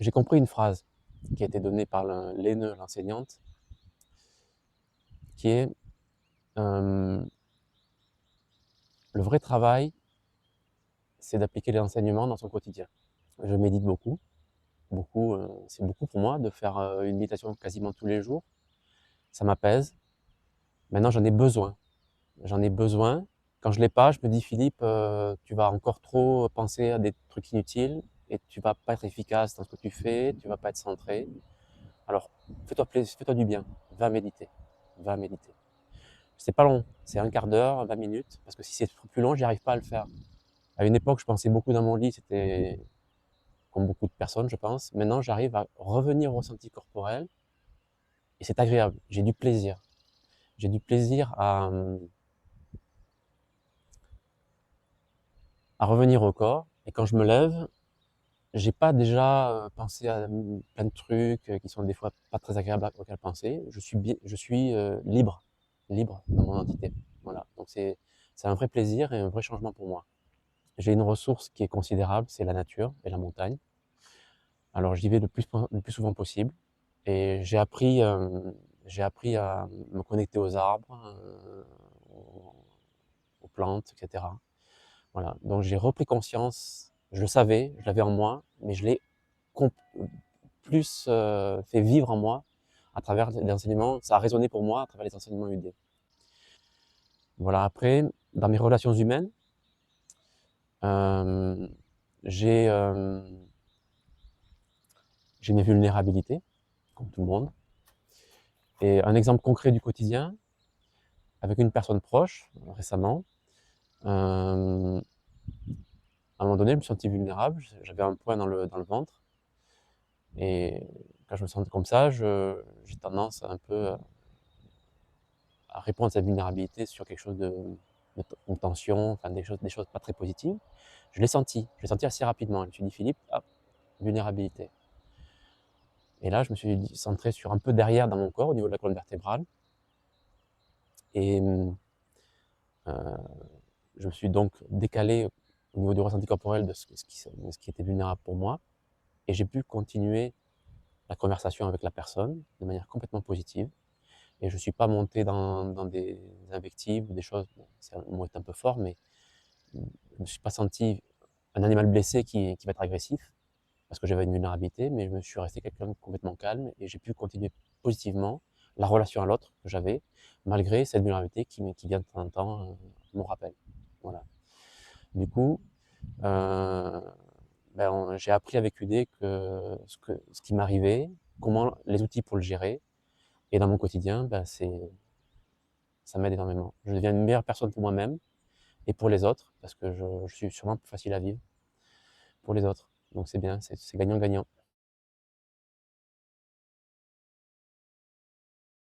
j'ai compris une phrase qui a été donnée par Lene, l'enseignante, qui est le vrai travail, c'est d'appliquer les enseignements dans son quotidien. Je médite beaucoup, beaucoup, c'est beaucoup pour moi de faire une méditation quasiment tous les jours. Ça m'apaise. Maintenant, j'en ai besoin. J'en ai besoin. Quand je l'ai pas, je me dis Philippe, tu vas encore trop penser à des trucs inutiles et tu vas pas être efficace dans ce que tu fais, tu vas pas être centré. Alors, fais-toi plaisir, fais-toi du bien. Va méditer. Va méditer. C'est pas long, c'est un quart d'heure, 20 minutes, parce que si c'est plus long, j'y arrive pas à le faire. À une époque, je pensais beaucoup dans mon lit, c'était comme beaucoup de personnes, je pense. Maintenant, j'arrive à revenir au ressenti corporel et c'est agréable. J'ai du plaisir. J'ai du plaisir à revenir au corps. Et quand je me lève, j'ai pas déjà pensé à plein de trucs qui sont des fois pas très agréables auxquels penser. Je suis libre, libre dans mon entité. Voilà. Donc c'est un vrai plaisir et un vrai changement pour moi. J'ai une ressource qui est considérable, c'est la nature et la montagne. Alors j'y vais le plus souvent possible et j'ai appris à me connecter aux arbres, aux, aux plantes, etc. Voilà. Donc j'ai repris conscience, je le savais, je l'avais en moi, mais je l'ai comp- plus fait vivre en moi à travers les enseignements. Ça a résonné pour moi à travers les enseignements UD. Voilà. Après, dans mes relations humaines, euh, j'ai euh, j'ai mes vulnérabilités, comme tout le monde. Et un exemple concret du quotidien, avec une personne proche, récemment, à un moment donné, je me suis senti vulnérable, j'avais un point dans le ventre, et quand je me sens comme ça, j'ai tendance un peu à répondre à cette vulnérabilité sur quelque chose une tension, enfin des choses pas très positives. Je l'ai senti assez rapidement. Je me suis dit, Philippe, hop, vulnérabilité. Et là, je me suis centré sur un peu derrière dans mon corps, au niveau de la colonne vertébrale, et je me suis donc décalé au niveau du ressenti corporel de ce qui était vulnérable pour moi, et j'ai pu continuer la conversation avec la personne de manière complètement positive. Et je ne suis pas monté dans des invectives ou des choses, bon, c'est un mot est un peu fort, mais je ne me suis pas senti un animal blessé qui va être agressif, parce que j'avais une vulnérabilité, mais je me suis resté quelqu'un de complètement calme et j'ai pu continuer positivement la relation à l'autre que j'avais, malgré cette vulnérabilité qui vient de temps en temps, mon rappel. Voilà. Du coup, euh, j'ai appris avec UD ce qui m'arrivait, comment les outils pour le gérer, et dans mon quotidien, ça m'aide énormément. Je deviens une meilleure personne pour moi-même et pour les autres, parce que je suis sûrement plus facile à vivre pour les autres. Donc c'est bien, c'est gagnant-gagnant.